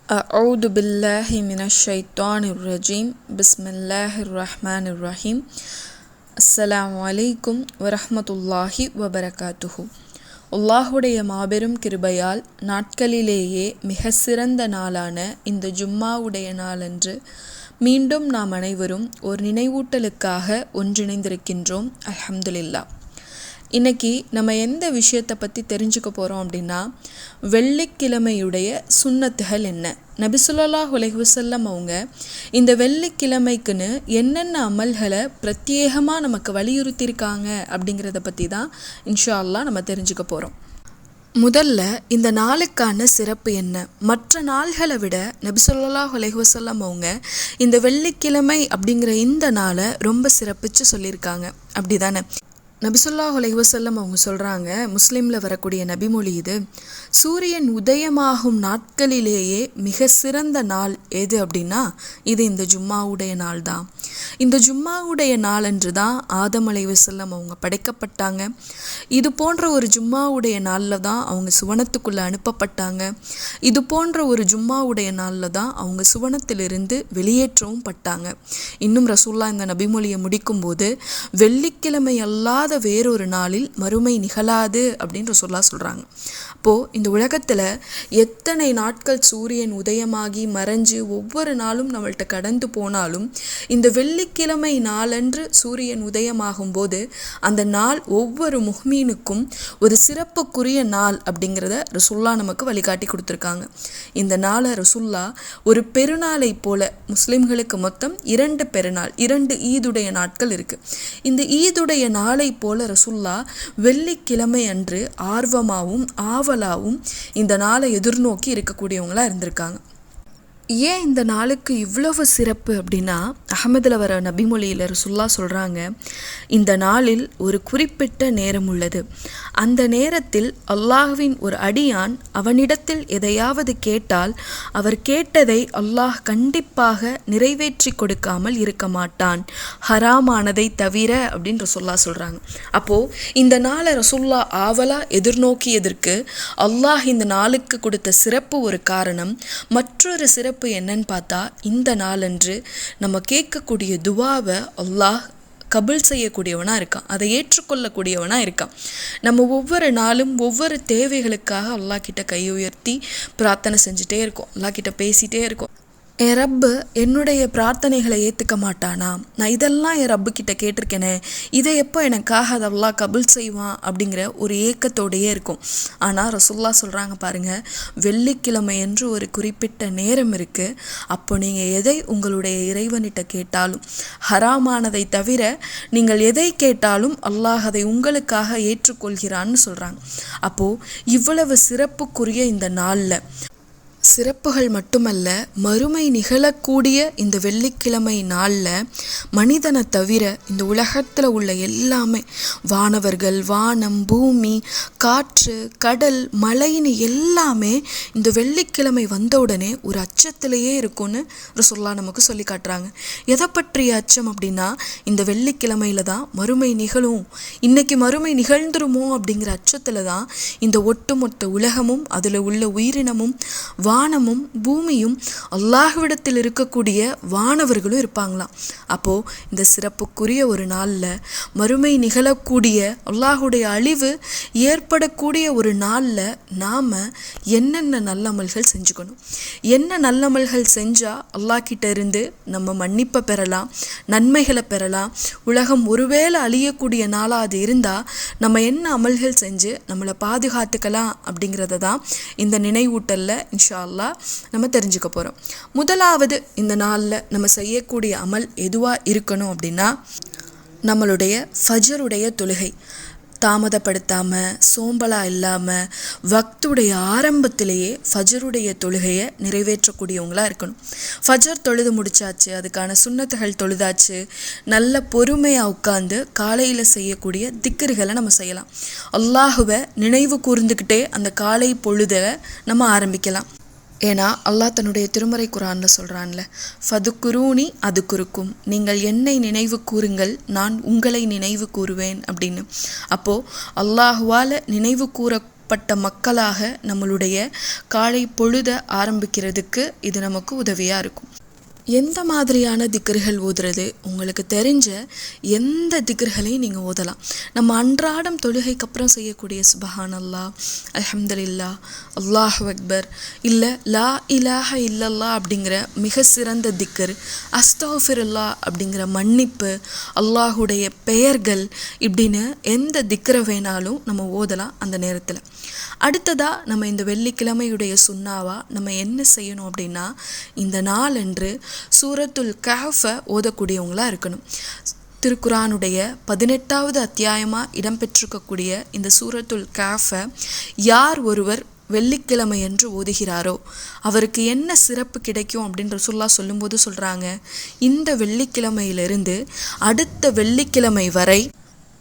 أعوذ بالله من الشيطان الرجيم بسم الله الرحمن الرحيم السلام عليكم ورحمة الله وبركاته. அல்லாஹுடைய மாபெரும் கிருபையால் நாட்களிலேயே மிக சிறந்த நாளான இந்த ஜும்மாவுடைய நாளன்று மீண்டும் நாம் அனைவரும் ஒரு நினைவூட்டலுக்காக ஒன்றிணைந்திருக்கின்றோம். அல்ஹம்துலில்லாஹ். இன்றைக்கி நம்ம எந்த விஷயத்தை பற்றி தெரிஞ்சுக்க போகிறோம் அப்படின்னா, வெள்ளிக்கிழமையுடைய சுன்னத்துகள் என்ன, நபி ஸல்லல்லாஹு அலைஹி வஸல்லம் அவங்க இந்த வெள்ளிக்கிழமைக்குன்னு என்னென்ன அமல்களை பிரத்யேகமாக நமக்கு வலியுறுத்தியிருக்காங்க அப்படிங்கிறத பற்றி தான் இன்ஷா அல்லாஹ் நம்ம தெரிஞ்சுக்க போகிறோம். முதல்ல இந்த நாளுக்கான சிறப்பு என்ன? மற்ற நாள்களை விட நபி ஸல்லல்லாஹு அலைஹி வஸல்லம் அவங்க இந்த வெள்ளிக்கிழமை அப்படிங்கிற இந்த நாளை ரொம்ப சிறப்பித்து சொல்லியிருக்காங்க, அப்படி தானே? நபி ஸல்லல்லாஹு அலைஹி வஸல்லம் அவங்க சொல்கிறாங்க, முஸ்லீமில் வரக்கூடிய நபிமொழி இது, சூரியன் உதயமாகும் நாட்களிலேயே மிக சிறந்த நாள் எது அப்படின்னா இது இந்த ஜும்மாவுடைய நாள் தான். இந்த ஜும்மாவுடைய நாளன்று தான் ஆதம் அலைஹிஸ்ஸலாம் அவங்க படைக்கப்பட்டாங்க. இது போன்ற ஒரு ஜும்மாவுடைய நாளில் தான் அவங்க சுவனத்துக்குள்ளே அனுப்பப்பட்டாங்க. இது போன்ற ஒரு ஜும்மாவுடைய நாளில் தான் அவங்க சுவனத்திலிருந்து வெளியேற்றவும் பட்டாங்க. இன்னும் ரசூலுல்லாஹ் இந்த நபிமொழியை முடிக்கும்போது, வெள்ளிக்கிழமை அல்லாத வேறொரு நாளில் மறுமை நிகழாது அப்படின்னு ரசூலுல்லாஹ் சொல்கிறாங்க. அப்போது இந்த உலகத்தில் எத்தனை நாட்கள் சூரியன் உதயமாகி மறைஞ்சு ஒவ்வொரு நாளும் நம்மள்கிட்ட கடந்து போனாலும், இந்த வெள்ளிக்கிழமை நாளன்று சூரியன் உதயமாகும் போது அந்த நாள் ஒவ்வொரு முஹ்மீனுக்கும் ஒரு சிறப்புக்குரிய நாள் அப்படிங்கிறத ரசூலுல்லாஹ் நமக்கு வழிகாட்டி கொடுத்துருக்காங்க. இந்த நாளை ரசூலுல்லாஹ் ஒரு பெருநாளை போல, முஸ்லிம்களுக்கு மொத்தம் 2 பெருநாள், 2 ஈதுடைய நாட்கள் இருக்குது. இந்த ஈதுடைய நாளை போல ரசூலுல்லாஹ் வெள்ளிக்கிழமை அன்று ஆர்வமாகவும் ஆவலாகவும் இந்த நாளை எதிர்நோக்கி இருக்கக்கூடியவங்களா இருந்திருக்காங்க. ஏன் இந்த நாளுக்கு இவ்வளவு சிறப்பு அப்படின்னா, அஹ்மதில் வர நபிமொழியில் ரசூலுல்லாஹ் சொல்கிறாங்க, இந்த நாளில் ஒரு குறிப்பிட்ட நேரம் உள்ளது. அந்த நேரத்தில் அல்லாஹ்வின் ஒரு அடியான் அவனிடத்தில் எதையாவது கேட்டால் அவர் கேட்டதை அல்லாஹ் கண்டிப்பாக நிறைவேற்றி கொடுக்காமல் இருக்க மாட்டான், ஹராமானதை தவிர அப்படின்னு ரசூலுல்லாஹ் சொல்கிறாங்க. அப்போது இந்த நாளை ரசூலுல்லாஹ் ஆவலாக எதிர்நோக்கியதற்கு அல்லாஹ் இந்த நாளுக்கு கொடுத்த சிறப்பு ஒரு காரணம். மற்றொரு சிறப்பு என்னன்னு பார்த்தா, இந்த நாளன்று நம்ம கேட்கக்கூடிய துவாவை அல்லாஹ் கபுல் செய்யக்கூடியவனாக இருக்கான், அதை ஏற்றுக்கொள்ளக்கூடியவனாக இருக்கான். நம்ம ஒவ்வொரு நாளும் ஒவ்வொரு தேவைகளுக்காக அல்லாஹ் கிட்ட கை உயர்த்தி பிரார்த்தனை செஞ்சுட்டே இருக்கோம், அல்லாஹ் கிட்ட பேசிகிட்டே இருக்கோம். என் ரப்பு என்னுடைய பிரார்த்தனைகளை ஏற்றுக்க மாட்டானா? நான் இதெல்லாம் என் ரப்பு கிட்ட கேட்டிருக்கேனே, இதை எப்போ எனக்காக அதை அல்லாஹ் கபுல் செய்வான் அப்படிங்கிற ஒரு ஏக்கத்தோடையே இருக்கும். ஆனால் ரசூலுல்லாஹ் சொல்கிறாங்க பாருங்கள், வெள்ளிக்கிழமை என்று ஒரு குறிப்பிட்ட நேரம் இருக்குது. அப்போ நீங்கள் எதை உங்களுடைய இறைவனிட்ட கேட்டாலும், ஹராமானதை தவிர நீங்கள் எதை கேட்டாலும் அல்லாஹ் அதை உங்களுக்காக ஏற்றுக்கொள்கிறான்னு சொல்கிறாங்க. அப்போது இவ்வளவு சிறப்புக்குரிய இந்த நாளில் சிறப்புகள் மட்டுமல்ல, மறுமை நிகழக்கூடிய இந்த வெள்ளிக்கிழமை நாளில் மனிதனை தவிர இந்த உலகத்தில் உள்ள எல்லாமே, வானவர்கள், வானம், பூமி, காற்று, கடல், மலைன்னு எல்லாமே இந்த வெள்ளிக்கிழமை வந்த உடனே ஒரு அச்சத்திலேயே இருக்கும்னு ரசூலுல்லாஹ் நமக்கு சொல்லி காட்டுறாங்க. எதை பற்றிய அச்சம் அப்படின்னா, இந்த வெள்ளிக்கிழமையில தான் மறுமை நிகழும், இன்னைக்கு மறுமை நிகழ்ந்துருமோ அப்படிங்கிற அச்சத்தில் தான் இந்த ஒட்டுமொத்த உலகமும் அதில் உள்ள உயிரினமும் வானமும் பூமியும் அல்லாஹ்விடத்தில் இருக்கக்கூடிய வானவர்களும் இருப்பாங்களாம். அப்போது இந்த சிறப்புக்குரிய ஒரு நாளில், மறுமை நிகழக்கூடிய அல்லாஹுடைய அழிவு ஏற்படக்கூடிய ஒரு நாளில் நாம் என்னென்ன நல்லமல்கள் செஞ்சுக்கணும், என்ன நல்லமல்கள் செஞ்சால் அல்லாஹ் கிட்ட இருந்து நம்ம மன்னிப்பை பெறலாம், நன்மைகளை பெறலாம், உலகம் ஒருவேளை அழியக்கூடிய நாளாக அது இருந்தால் நம்ம என்ன அமல்கள் செஞ்சு நம்மளை பாதுகாத்துக்கலாம் அப்படிங்கிறத தான் இந்த நினைவூட்டலில் இன்ஷா அல்லாஹ் நம்ம தெரிஞ்சுக்க போகிறோம். முதலாவது இந்த நாளில் நம்ம செய்யக்கூடிய அமல் எதுவாக இருக்கணும் அப்படின்னா, நம்மளுடைய ஃபஜருடைய தொழுகை தாமதப்படுத்தாமல், சோம்பலாக இல்லாமல், வக்துடைய ஆரம்பத்திலேயே ஃபஜருடைய தொழுகையை நிறைவேற்றக்கூடியவங்களாக இருக்கணும். ஃபஜர் தொழுது முடிச்சாச்சு, அதுக்கான சுன்னத்துகள் தொழுதாச்சு, நல்ல பொறுமையாக உட்காந்து காலையில் செய்யக்கூடிய திக்ருகளை நம்ம செய்யலாம். அல்லாஹுவை நினைவு கூர்ந்துக்கிட்டே அந்த காலை பொழுதை நம்ம ஆரம்பிக்கலாம். ஏன்னா அல்லாஹ் தன்னுடைய திருமறை குர்ஆனில் சொல்கிறான்ல, ஃபதுக்குரூனி அதுக்குருக்கும், நீங்கள் என்னை நினைவு கூறுங்கள், நான் உங்களை நினைவு கூறுவேன் அப்படின்னு. அப்போது அல்லாஹுவால் நினைவு கூற பட்ட மக்களாக நம்மளுடைய காலை பொழுத ஆரம்பிக்கிறதுக்கு இது நமக்கு உதவியாக இருக்கும். எந்த மாதிரியான திக்ர்கள் ஓதுறது, உங்களுக்கு தெரிஞ்ச எந்த திக்ர்களையும் நீங்கள் ஓதலாம். நம்ம அன்றாடம் தொழுகைக்கு அப்புறம் செய்யக்கூடிய சுபஹானல்லாஹ், அல்ஹம்துலில்லாஹ், அல்லாஹு அக்பர், இல்லை லா இலாஹ இல்லல்லா அப்படிங்கிற மிக சிறந்த திக்ர், அஸ்தக்ஃபிருல்லாஹ் அப்படிங்கிற மன்னிப்பு, அல்லாஹுடைய பெயர்கள், இப்படின்னு எந்த திக்ரை வேணாலும் நம்ம ஓதலாம் அந்த நேரத்தில். அடுத்ததாக நம்ம இந்த வெள்ளிக்கிழமையுடைய சுன்னாவா நம்ம என்ன செய்யணும் அப்படின்னா, இந்த நாளன்று சூரத்துல் கஹ்ஃபை ஓதக்கூடியவங்களாக இருக்கணும். திருக்குரானுடைய 18வது அத்தியாயமாக இடம்பெற்றிருக்கக்கூடிய இந்த சூரத்துல் கஹ்ஃபை யார் ஒருவர் வெள்ளிக்கிழமை என்று ஓதுகிறாரோ அவருக்கு என்ன சிறப்பு கிடைக்கும் அப்படின்னு ரசூலுல்லாஹ் சொல்லும்போது சொல்கிறாங்க, இந்த வெள்ளிக்கிழமையிலிருந்து அடுத்த வெள்ளிக்கிழமை வரை,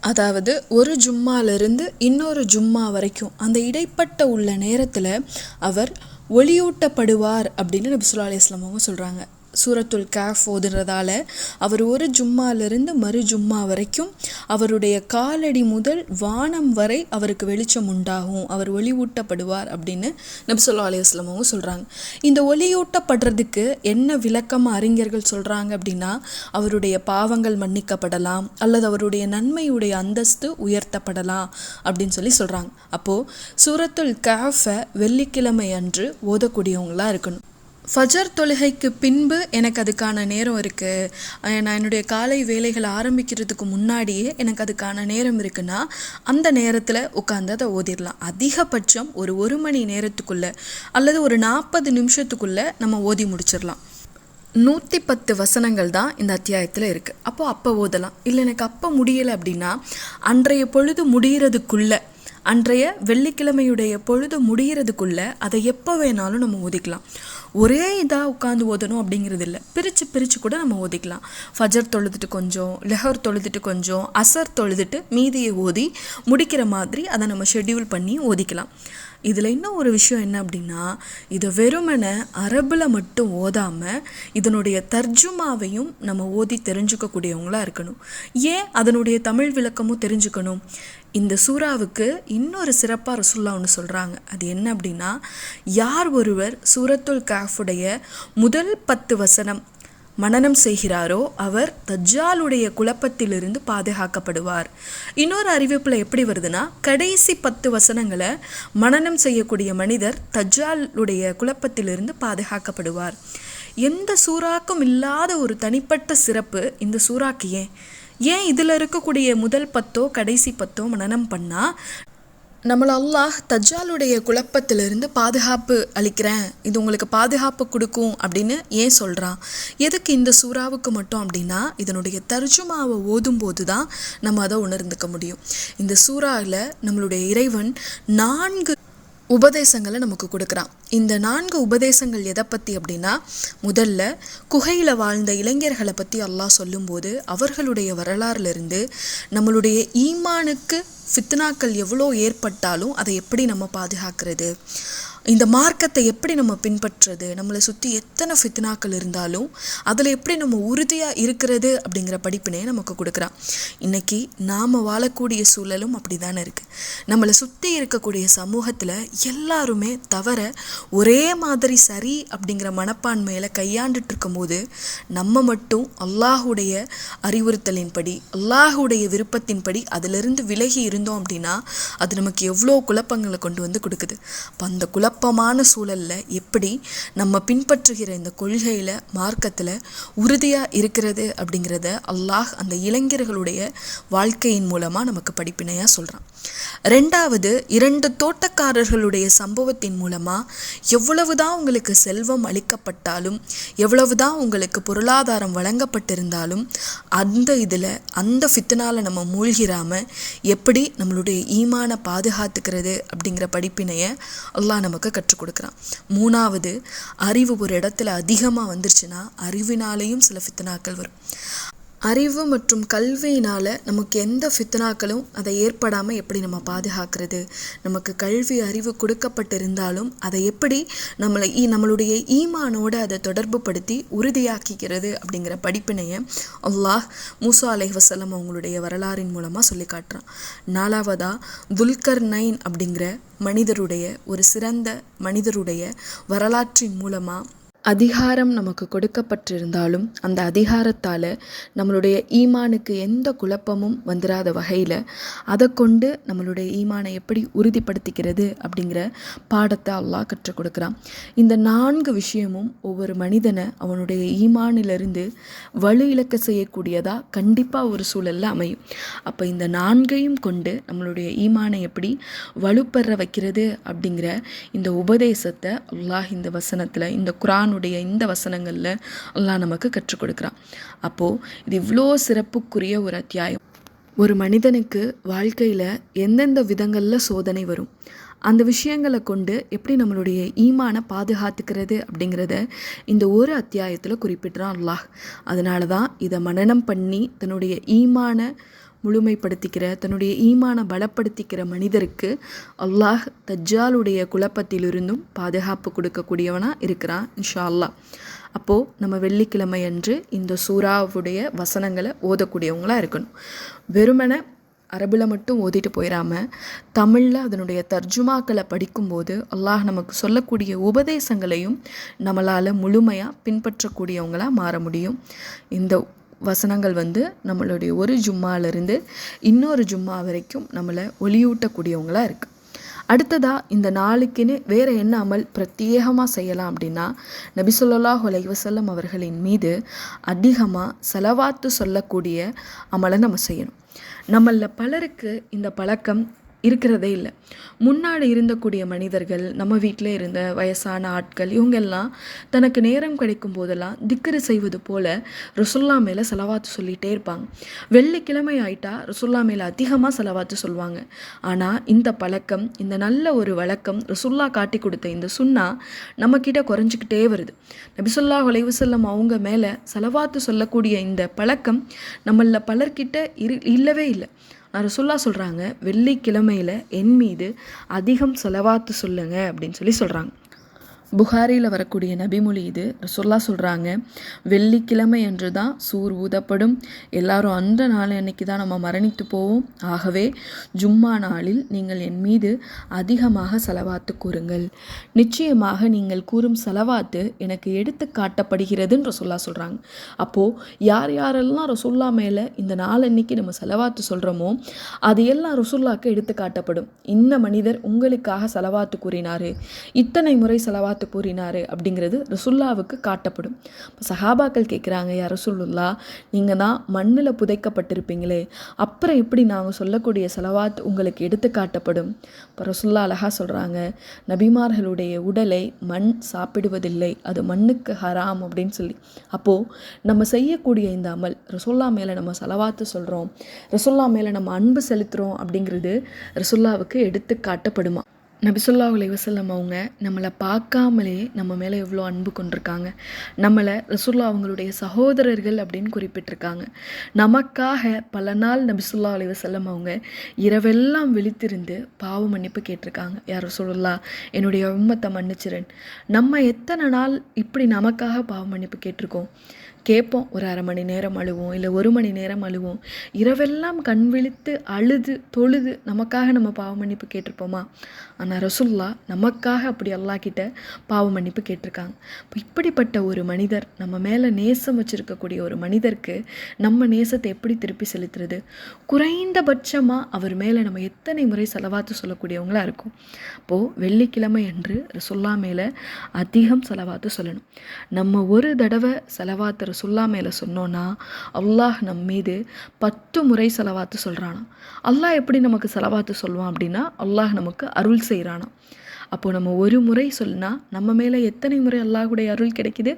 அதாவது ஒரு ஜும்மாலிருந்து இன்னொரு ஜும்மா வரைக்கும் அந்த இடைப்பட்ட உள்ள நேரத்தில் அவர் ஒளியூட்டப்படுவார் அப்படின்னு நபி ஸல்லல்லாஹு அலைஹி வஸல்லம் அவங்க சொல்கிறாங்க. சூரத்துல் கஹ்ஃப் ஓதுறதால அவர் ஒரு ஜும்மாலிருந்து மறு ஜும்மா வரைக்கும் அவருடைய காலடி முதல் வானம் வரை அவருக்கு வெளிச்சம் உண்டாகும், அவர் ஒளியூட்டப்படுவார் அப்படின்னு நபி ஸல்லல்லாஹு அலைஹி வஸல்லம் அவங்க சொல்கிறாங்க. இந்த ஒளியூட்டப்படுறதுக்கு என்ன விளக்கமாக அறிஞர்கள் சொல்கிறாங்க அப்படின்னா, அவருடைய பாவங்கள் மன்னிக்கப்படலாம் அல்லது அவருடைய நன்மையுடைய அந்தஸ்து உயர்த்தப்படலாம் அப்படின்னு சொல்கிறாங்க. அப்போது சூரத்துல் கஹ்ஃபை வெள்ளிக்கிழமை அன்று ஓதக்கூடியவங்களாக இருக்கணும். ஃபஜர் தொழுகைக்கு பின்பு எனக்கு அதுக்கான நேரம் இருக்குது, நான் என்னுடைய காலை வேலைகளை ஆரம்பிக்கிறதுக்கு முன்னாடியே எனக்கு அதுக்கான நேரம் இருக்குன்னா அந்த நேரத்தில் உட்காந்து அதை ஓதிடலாம். அதிகபட்சம் ஒரு மணி நேரத்துக்குள்ளே அல்லது ஒரு 40 நிமிஷத்துக்குள்ளே நம்ம ஓதி முடிச்சிடலாம். 110 வசனங்கள் தான் இந்த அத்தியாயத்தில் இருக்குது. அப்போ ஓதலாம். இல்லை எனக்கு அப்போ முடியலை அப்படின்னா அன்றைய பொழுது முடிகிறதுக்குள்ளே, அன்றைய வெள்ளிக்கிழமையுடைய பொழுது முடிகிறதுக்குள்ளே அதை எப்போ வேணாலும் நம்ம ஓதிக்கலாம். ஒரே இதாக உட்காந்து ஓதணும் அப்படிங்கிறது இல்லை, பிரித்து கூட நம்ம ஓதிக்கலாம். ஃபஜர் தொழுதுட்டு கொஞ்சம், லெஹர் தொழுதுட்டு கொஞ்சம், அசர் தொழுதுட்டு மீதியை ஓதி முடிக்கிற மாதிரி அதை நம்ம ஷெட்யூல் பண்ணி ஓதிக்கலாம். இதில் இன்னும் ஒரு விஷயம் என்ன அப்படின்னா, இதை வெறுமனை அரபில் மட்டும் ஓதாமல் இதனுடைய தர்ஜுமாவையும் நம்ம ஓதி தெரிஞ்சுக்கக்கூடியவங்களாக இருக்கணும். ஏன் அதனுடைய தமிழ் விளக்கமும் தெரிஞ்சுக்கணும்? இந்த சூறாவுக்கு இன்னொரு சிறப்பாக ரசூலுல்லாஹ் ஒன்று சொல்கிறாங்க. அது என்ன அப்படின்னா, யார் ஒருவர் சூரத்துல் கஹ்ஃபுடைய முதல் 10 வசனம் மனனம் செய்கிறாரோ அவர் தஜ்ஜாலுடைய குழப்பத்திலிருந்து பாதுகாக்கப்படுவார். இன்னொரு அறிவிப்பில் எப்படி வருதுன்னா, கடைசி 10 வசனங்களை மனனம் செய்யக்கூடிய மனிதர் தஜ்ஜாலுடைய குழப்பத்திலிருந்து பாதுகாக்கப்படுவார். எந்த சூறாக்கும் இல்லாத ஒரு தனிப்பட்ட சிறப்பு இந்த சூறாக்கு. ஏன் இதில் இருக்கக்கூடிய முதல் 10 கடைசி 10 மனனம் பண்ணால் நம்மளை அல்லாஹ் தஜ்ஜாலுடைய குழப்பத்திலிருந்து பாதுகாப்பு அளிக்கிறேன், இது உங்களுக்கு பாதுகாப்பு கொடுக்கும் அப்படின்னு ஏன் சொல்கிறான்? எதுக்கு இந்த சூறாவுக்கு மட்டும் அப்படின்னா, இதனுடைய தர்ஜுமாவை ஓதும்போது தான் நம்ம அதை உணர்ந்துக்க முடியும். இந்த சூறாவில் நம்மளுடைய இறைவன் 4 உபதேசங்களை நமக்கு கொடுக்குறான். இந்த 4 உபதேசங்கள் எதை பற்றி அப்படின்னா, முதல்ல குகையில் வாழ்ந்த இளைஞர்களை பற்றி அல்லாஹ் சொல்லும்போது அவர்களுடைய வரலாறுலேருந்து நம்மளுடைய ஈமானுக்கு ஃபித்னாக்கள் எவ்வளோ ஏற்பட்டாலும் அதை எப்படி நம்ம பாதுகாக்கிறது, இந்த மார்க்கத்தை எப்படி நம்ம பின்பற்றுறது, நம்மளை சுற்றி எத்தனை ஃபித்னாக்கள் இருந்தாலும் அதில் எப்படி நம்ம உறுதியாக இருக்கிறது அப்படிங்கிற படிப்பினையை நமக்கு கொடுக்குறான். இன்றைக்கி நாம் வாழக்கூடிய சூழலும் அப்படி தானே இருக்குது. நம்மளை சுற்றி இருக்கக்கூடிய சமூகத்தில் எல்லாருமே தவிர ஒரே மாதிரி சரி அப்படிங்கிற மனப்பான்மையில் கையாண்டுட்டு இருக்கும்போது நம்ம மட்டும் அல்லாஹுடைய அறிவுறுத்தலின்படி, அல்லாஹுடைய விருப்பத்தின்படி அதிலிருந்து விலகி இருந்தோம் அப்படின்னா அது நமக்கு எவ்வளோ குழப்பங்களை கொண்டு வந்து கொடுக்குது. அப்போ அந்த குழப்பமான சூழலில் எப்படி நம்ம பின்பற்றுகிற இந்த கொள்கையில், மார்க்கத்தில் உறுதியாக இருக்கிறது அப்படிங்கிறத அல்லாஹ் அந்த இளைஞர்களுடைய வாழ்க்கையின் மூலமாக நமக்கு படிப்பினையாக சொல்கிறான். 2வது, 2 தோட்டக்காரர்களுடைய சம்பவத்தின் மூலமாக எவ்வளவுதான் உங்களுக்கு செல்வம் அளிக்கப்பட்டாலும், எவ்வளவுதான் உங்களுக்கு பொருளாதாரம் வழங்கப்பட்டிருந்தாலும் அந்த இதில் அந்த ஃபித்னால நம்ம மூழ்கிராமல் எப்படி நம்மளுடைய ஈமானை பாதுகாத்துக்கிறது அப்படிங்கிற படிப்பினையை அல்லாஹ் நமக்கு கற்றுக் கொடுக்குறான். 3வது, அறிவு ஒரு இடத்துல அதிகமாக வந்துருச்சுன்னா அறிவினாலேயும் சில ஃபித்னாக்கள் வரும். அறிவு மற்றும் கல்வியினால் நமக்கு எந்த ஃபித்னாக்களும் அதை ஏற்படாமல் எப்படி நம்ம பாதுகாக்கிறது, நமக்கு கல்வி அறிவு கொடுக்கப்பட்டிருந்தாலும் அதை எப்படி நம்மளுடைய ஈமானோடு அதை தொடர்பு படுத்தி உறுதியாக்கிக்கிறது அப்படிங்கிற படிப்பினையை அல்லாஹ் மூசா அலைஹிஸ்ஸலாம் அவங்களுடைய வரலாறின் மூலமாக சொல்லி காட்டுறான். 4வதா துல்கர்னைன் அப்படிங்கிற மனிதருடைய ஒரு சிறந்த மனிதருடைய வரலாற்றின் மூலமாக அதிகாரம் நமக்கு கொடுக்கப்பட்டிருந்தாலும் அந்த அதிகாரத்தால் நம்மளுடைய ஈமானுக்கு எந்த குழப்பமும் வந்துடாத வகையில் அதை கொண்டு நம்மளுடைய ஈமானை எப்படி உறுதிப்படுத்திக்கிறது அப்படிங்கிற பாடத்தை அல்லாஹ் கற்றுக் கொடுக்குறான். இந்த 4 விஷயமும் ஒவ்வொரு மனிதனை அவனுடைய ஈமானிலிருந்து வலு இழக்க செய்யக்கூடியதாக கண்டிப்பாக ஒரு சூழலில் அமையும். அப்போ இந்த 4ஐயும் கொண்டு நம்மளுடைய ஈமானை எப்படி வலுப்பெற வைக்கிறது அப்படிங்கிற இந்த உபதேசத்தை அல்லாஹ் இந்த வசனத்தில், இந்த குர்ஆனுடைய இந்த வசனங்களில் அல்லாஹ் நமக்கு கற்றுக் கொடுக்குறான். அப்போது இது இவ்வளோ சிறப்புக்குரிய ஒரு அத்தியாயம். ஒரு மனிதனுக்கு வாழ்க்கையில் எந்தெந்த விதங்களில் சோதனை வரும், அந்த விஷயங்களை கொண்டு எப்படி நம்மளுடைய ஈமானை பாதுகாத்துக்கிறது அப்படிங்கிறத இந்த ஒரு அத்தியாயத்தில் குறிப்பிட்றான் அல்லாஹ். அதனால தான் இதை மனனம் பண்ணி தன்னுடைய ஈமானை முழுமைப்படுத்திக்கிற, தன்னுடைய ஈமானை பலப்படுத்திக்கிற மனிதருக்கு அல்லாஹ் தஜ்ஜாலுடைய குழப்பத்திலிருந்தும் பாதுகாப்பு கொடுக்கக்கூடியவனாக இருக்கிறான் இன்ஷா அல்லாஹ். அப்போது நம்ம வெள்ளிக்கிழமை அன்று இந்த சூறாவுடைய வசனங்களை ஓதக்கூடியவங்களாக இருக்கணும். வெறுமனை அரபில் மட்டும் ஓதிட்டு போயிடாமல் தமிழில் அதனுடைய தர்ஜுமாக்களை படிக்கும்போது அல்லாஹ் நமக்கு சொல்லக்கூடிய உபதேசங்களையும் நம்மளால் முழுமையாக பின்பற்றக்கூடியவங்களாக மாற முடியும். இந்த வசனங்கள் நம்மளுடைய ஒரு ஜும்மாவிலிருந்து இன்னொரு ஜும்மா வரைக்கும் நம்மளை ஒளியூட்டக்கூடியவங்களாக இருக்குது. அடுத்ததாக இந்த நாளுக்குன்னு வேறு என்ன அமல் பிரத்யேகமாக செய்யலாம் அப்படின்னா, நபி ஸல்லல்லாஹு அலைஹி வஸல்லம் அவர்களின் மீது அதிகமாக ஸலவாத்து சொல்லக்கூடிய அமலை நம்ம செய்யணும். நம்மளில் பலருக்கு இந்த பழக்கம் இருக்கிறதே இல்லை. முன்னாடி இருந்தக்கூடிய மனிதர்கள், நம்ம வீட்டில் இருந்த வயசான ஆட்கள், இவங்கெல்லாம் தனக்கு நேரம் கிடைக்கும் போதெல்லாம் திக்ரு செய்வது போல் ரசுல்லா மேலே செலவாத்து சொல்லிகிட்டே இருப்பாங்க. வெள்ளிக்கிழமை ஆயிட்டா ரசுல்லா மேலே அதிகமாக செலவாத்து சொல்லுவாங்க. ஆனால் இந்த பழக்கம், இந்த நல்ல ஒரு வழக்கம், ரசுல்லா காட்டி கொடுத்த இந்த சுன்னா நம்மக்கிட்ட குறைஞ்சிக்கிட்டே வருது. நபி ஸல்லல்லாஹு அலைஹி வஸல்லம் அவங்க மேலே செலவாத்து சொல்லக்கூடிய இந்த பழக்கம் நம்மள பலர்கிட்ட இல்லவே இல்லை. ரசூல்லா சொல்கிறாங்க, வெள்ளிக்கிழமையில் என் மீது அதிகம் செலவாத்து சொல்லுங்க அப்படின்னு சொல்கிறாங்க. புகாரியில் வரக்கூடிய நபிமொழி இது. ரசூல்லா சொல்கிறாங்க, வெள்ளிக்கிழமை அன்று தான் சூர் ஊதப்படும், எல்லாரும் அந்த நாள் அன்னைக்கு தான் நம்ம மரணித்து போவோம். ஆகவே ஜும்மா நாளில் நீங்கள் என் மீது அதிகமாக செலவாத்து கூறுங்கள். நிச்சயமாக நீங்கள் கூறும் செலவாத்து எனக்கு எடுத்து காட்டப்படுகிறதுன்னு ரசூல்லா சொல்கிறாங்க. அப்போது யார் யாரெல்லாம் ரசூல்லா மேலே இந்த நாள் அன்னைக்கு நம்ம செலவாத்து சொல்கிறோமோ அது எல்லாம் ரசூல்லாவுக்கு எடுத்து காட்டப்படும். இந்த மனிதர் உங்களுக்காக செலவாத்து கூறினார், இத்தனை முறை செலவாத்து கூறினாரு அப்படிங்கிறது ரசூல்லாவுக்கு காட்டப்படும். இப்போ சஹாபாக்கள் கேட்குறாங்க, யா ரசூலுல்லாஹ், நீங்கள் தான் மண்ணில் புதைக்கப்பட்டிருப்பீங்களே, அப்புறம் எப்படி நாங்கள் சொல்லக்கூடிய செலவாத் உங்களுக்கு எடுத்து காட்டப்படும்? இப்போ ரசூல்லா அழகா சொல்கிறாங்க, நபிமார்களுடைய உடலை மண் சாப்பிடுவதில்லை, அது மண்ணுக்கு ஹராம் அப்படின்னு சொல்லி. அப்போது நம்ம செய்யக்கூடிய இந்த அமல், ரசூல்லா மேலே நம்ம செலவாத்து சொல்கிறோம், ரசூல்லா மேலே நம்ம அன்பு செலுத்துகிறோம் அப்படிங்கிறது ரசூல்லாவுக்கு எடுத்து காட்டப்படுமா? நபி ஸல்லல்லாஹு அலைஹி வஸல்லம் அவங்க நம்மளை பார்க்காமலே நம்ம மேலே எவ்வளோ அன்பு கொண்டிருக்காங்க. நம்மளை ரசூல்லா அவங்களுடைய சகோதரர்கள் அப்படின்னு குறிப்பிட்டிருக்காங்க. நமக்காக பல நாள் நபி ஸல்லல்லாஹு அலைஹி வஸல்லம் அவங்க இரவெல்லாம் விழித்திருந்து பாவ மன்னிப்பு கேட்டிருக்காங்க. யா ரசூலுல்லாஹ், என்னுடைய உம்மத்தை மன்னிச்சிரன். நம்ம எத்தனை நாள் இப்படி நமக்காக பாவ மன்னிப்பு கேட்டிருக்கோம்? கேட்போம், ஒரு அரை மணி நேரம் அழுவோம், இல்லை 1 மணி நேரம் அழுவோம். இரவெல்லாம் கண் விழித்து அழுது தொழுது நமக்காக நம்ம பாவ மன்னிப்பு கேட்டிருப்போமா? ஆனால் ரசூல்லா நமக்காக அப்படி அல்லாஹ் கிட்ட பாவ மன்னிப்பு கேட்டிருக்காங்க. இப்போ இப்படிப்பட்ட ஒரு மனிதர், நம்ம மேலே நேசம் வச்சுருக்கக்கூடிய ஒரு மனிதருக்கு நம்ம நேசத்தை எப்படி திருப்பி செலுத்துறது? குறைந்தபட்சமாக அவர் மேலே நம்ம எத்தனை முறை செலவாத்து சொல்லக்கூடியவங்களா இருக்கும்? அப்போது வெள்ளிக்கிழமை அன்று ரசூல்லா மேலே அதிகம் செலவாத்து சொல்லணும். நம்ம ஒரு தடவை செலவாத்து ரசூல்லா மேலே சொன்னோன்னா அல்லாஹ் நம் மீது 10 முறை செலவாத்து சொல்கிறானா. அல்லாஹ் எப்படி நமக்கு செலவாத்து சொல்லுவான் அப்படின்னா, அல்லாஹ் நமக்கு அருள் செய்கிறானா. அப்போது நம்ம ஒரு முறை சொல்லினா நம்ம மேலே எத்தனை முறை அல்லாஹுடைய அருள் கிடைக்குது?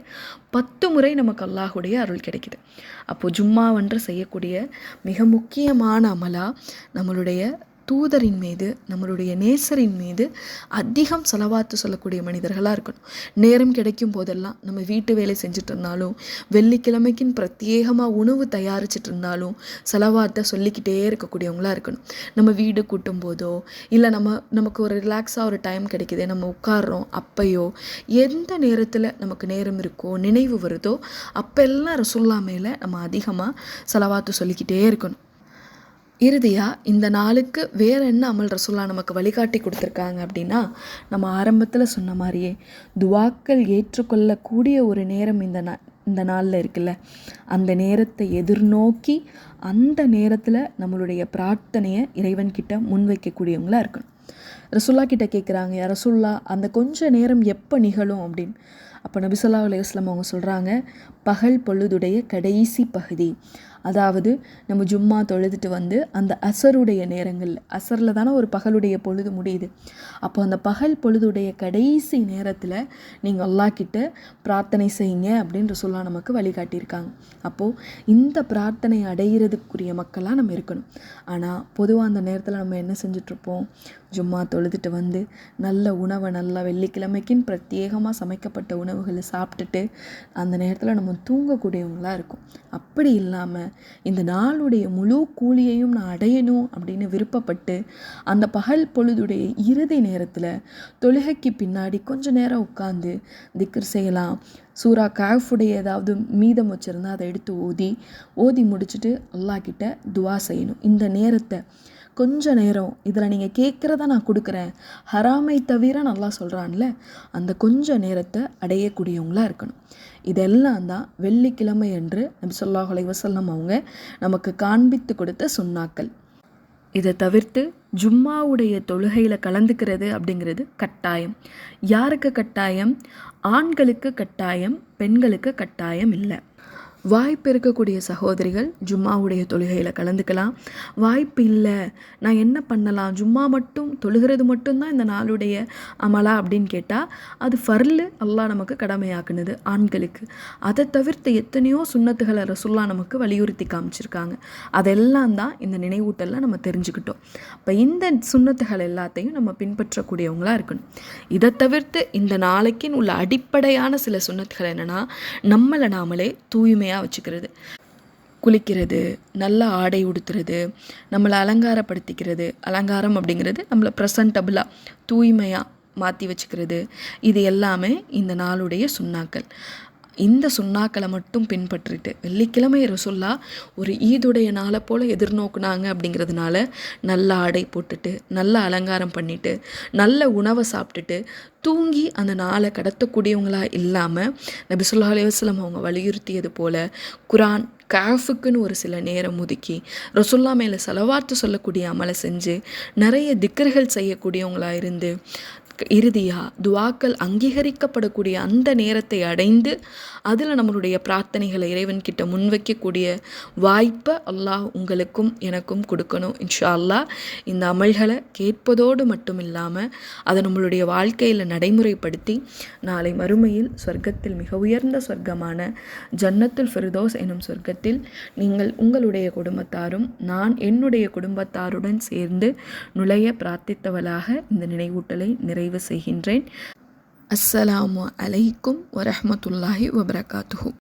10 முறை நமக்கு அல்லாஹுடைய அருள் கிடைக்குது. அப்போது ஜும்மாவன்று செய்யக்கூடிய மிக முக்கியமான அமலாக நம்மளுடைய தூதரின் மீது, நம்மளுடைய நேசரின் மீது அதிகம் ஸலவாத்து சொல்லக்கூடிய மனிதர்களாக இருக்கணும். நேரம் கிடைக்கும் போதெல்லாம் நம்ம வீட்டு வேலை செஞ்சுட்டு இருந்தாலும், வெள்ளிக்கிழமைக்குன்னு பிரத்யேகமாக உணவு தயாரிச்சுட்டு இருந்தாலும் ஸலவாத்தை சொல்லிக்கிட்டே இருக்கக்கூடியவங்களாக இருக்கணும். நம்ம வீடு கூட்டும் போதோ, இல்லை நமக்கு ஒரு ரிலாக்ஸாக ஒரு டைம் கிடைக்குது, நம்ம உட்கார்றோம் அப்பையோ, எந்த நேரத்தில் நமக்கு நேரம் இருக்கோ, நினைவு வருதோ, அப்பெல்லாம் ரசூலுல்லா மேலே நம்ம அதிகமாக ஸலவாத்து சொல்லிக்கிட்டே இருக்கணும். இறுதியாக இந்த நாளுக்கு வேறு என்ன அமல் ரசூலுல்லா நமக்கு வழிகாட்டி கொடுத்துருக்காங்க அப்படின்னா, நம்ம ஆரம்பத்தில் சொன்ன மாதிரியே துவாக்கள் ஏற்றுக்கொள்ளக்கூடிய ஒரு நேரம் இந்த நாளில் இருக்குல்ல, அந்த நேரத்தை எதிர்நோக்கி அந்த நேரத்தில் நம்மளுடைய பிரார்த்தனையை இறைவன்கிட்ட முன்வைக்கக்கூடியவங்களாக இருக்கணும். ரசூலுல்லா கிட்ட கேட்குறாங்க, யா ரசூலுல்லா அந்த கொஞ்ச நேரம் எப்போ நிகழும் அப்படின்னு. அப்போ நபி ஸல்லல்லாஹு அலைஹி வஸல்லம் அவங்க சொல்கிறாங்க, பகல் பொழுதுடைய கடைசி பகுதி. அதாவது நம்ம ஜும்மா தொழுதுட்டு வந்து அந்த அசருடைய நேரங்களில், அசரில் தானே ஒரு பகலுடைய பொழுது முடியுது. அப்போ அந்த பகல் பொழுதுடைய கடைசி நேரத்தில் நீங்கள் அல்லாஹ் கிட்ட பிரார்த்தனை செய்யுங்க அப்படின்னு ரசூலுல்லா நமக்கு வழிகாட்டியிருக்காங்க. அப்போது இந்த பிரார்த்தனை அடைகிறதுக்குரிய மக்களாக நம்ம இருக்கணும். ஆனால் பொதுவாக அந்த நேரத்தில் நம்ம என்ன செஞ்சிட்ருப்போம், ஜும்மா தொழுதுட்டு வந்து நல்ல உணவை, நல்லா வெள்ளிக்கிழமைக்குன்னு பிரத்யேகமாக சமைக்கப்பட்ட உணவுகளை சாப்பிட்டுட்டு அந்த நேரத்தில் நம்ம தூங்கக்கூடியவங்களாக இருக்கும். அப்படி இல்லாமல் இந்த நாளுடைய முழு கூலியையும் நான் அடையணும் அப்படின்னு விருப்பப்பட்டு அந்த பகல் பொழுதுடைய இறுதி நேரத்தில் தொழுகைக்கு பின்னாடி கொஞ்ச நேரம் உட்காந்து திக்ர் செய்யலாம். சூரா காஃபுடைய ஏதாவது மீதம் வச்சுருந்தா அதை எடுத்து ஓதி முடிச்சுட்டு அல்லாஹ் கிட்ட துவா செய்யணும். இந்த நேரத்தை கொஞ்ச நேரம், இதில் நீங்கள் கேட்குறத நான் கொடுக்குறேன், ஹராமை தவிர நல்லா சொல்கிறான்ல, அந்த கொஞ்ச நேரத்தை அடையக்கூடியவங்களாக இருக்கணும். இதெல்லாம் தான் வெள்ளிக்கிழமை என்று நபி ஸல்லல்லாஹு அலைஹி வஸல்லம் அவங்க நமக்கு காண்பித்து கொடுத்த சுன்னாக்கள். இதை தவிர்த்து ஜும்மாவுடைய தொழுகையில் கலந்துக்கிறது அப்படிங்கிறது கட்டாயம். யாருக்கு கட்டாயம்? ஆண்களுக்கு கட்டாயம், பெண்களுக்கு கட்டாயம் இல்லை. வாய்ப்பு இருக்கக்கூடிய சகோதரிகள் ஜும்மாவுடைய தொழுகையில் கலந்துக்கலாம். வாய்ப்பு இல்லை, நான் என்ன பண்ணலாம், ஜும்மா மட்டும் தொழுகிறது மட்டும்தான் இந்த நாளுடைய அமலா அப்படின்னு கேட்டால் அது ஃபர்லு, அல்லாஹ் நமக்கு கடமையாக்குனது ஆண்களுக்கு. அதை தவிர்த்து எத்தனையோ சுன்னத்துகளை ரசூலுல்லா நமக்கு வலியுறுத்தி காமிச்சிருக்காங்க. அதெல்லாம் தான் இந்த நினைவூட்டலில் நம்ம தெரிஞ்சுக்கிட்டோம். இப்போ இந்த சுன்னத்துகள் எல்லாத்தையும் நம்ம பின்பற்றக்கூடியவங்களாக இருக்கணும். இதை தவிர்த்து இந்த நாளைக்குன்னு உள்ள அடிப்படையான சில சுன்னத்துகள் என்னென்னா, நம்மளை நாமளே தூய்மையாக வச்சுக்கிறது, குளிக்கிறது, நல்ல ஆடை உடுத்துறது, நம்மளை அலங்காரப்படுத்திக்கிறது. அலங்காரம் அப்படிங்கிறது நம்மளை ப்ரெசன்டபுளாக தூய்மையாக மாற்றி வச்சுக்கிறது. இது எல்லாமே இந்த நாளுடைய சுன்னாக்கள். இந்த சுன்னாக்களை மட்டும் பின்பற்றிட்டு வெள்ளிக்கிழமை ரசூலுல்லா ஒரு ஈதுடைய நாளை போல் எதிர்நோக்குனாங்க. அப்படிங்கிறதுனால நல்ல ஆடை போட்டுட்டு, நல்ல அலங்காரம் பண்ணிட்டு, நல்ல உணவை சாப்பிட்டுட்டு தூங்கி அந்த நாளை கடத்தக்கூடியவங்களாக இல்லாமல் நபி ஸல்லல்லாஹு அலைஹி வஸல்லம் அவங்க வலியுறுத்தியது போல் குர்ஆன் காஃபுக்குன்னு ஒரு சில நேரம் ஒதுக்கி ரசூலுல்லா மேலே ஸலவாத்து சொல்லக்கூடிய அமலை செஞ்சு நிறைய திக்ர்கள் செய்யக்கூடியவங்களாக இருந்து இறுதியாக துவாக்கள் அங்கீகரிக்கப்படக்கூடிய அந்த நேரத்தை அடைந்து அதில் நம்மளுடைய பிரார்த்தனைகளை இறைவன்கிட்ட முன்வைக்கக்கூடிய வாய்ப்பை அல்லாஹ் உங்களுக்கும் எனக்கும் கொடுக்கணும் இன்ஷா அல்லாஹ். இந்த அமல்களை கேட்பதோடு மட்டும் இல்லாமல் அதை நம்மளுடைய வாழ்க்கையில் நடைமுறைப்படுத்தி நாளை மறுமையில் சொர்க்கத்தில் மிக உயர்ந்த சொர்க்கமான ஜன்னத்துல் ஃபிர்தௌஸ் எனும் சொர்க்கத்தில் நீங்கள் உங்களுடைய குடும்பத்தாரும் நான் என்னுடைய குடும்பத்தாருடன் சேர்ந்து நுழைய பிரார்த்தித்தவளாக இந்த நினைவூட்டலை நிறைவு செய்கின்றேன். அஸ்ஸலாமு அலைக்கும் வரஹ்மத்துல்லாஹி வபரகாத்துஹு.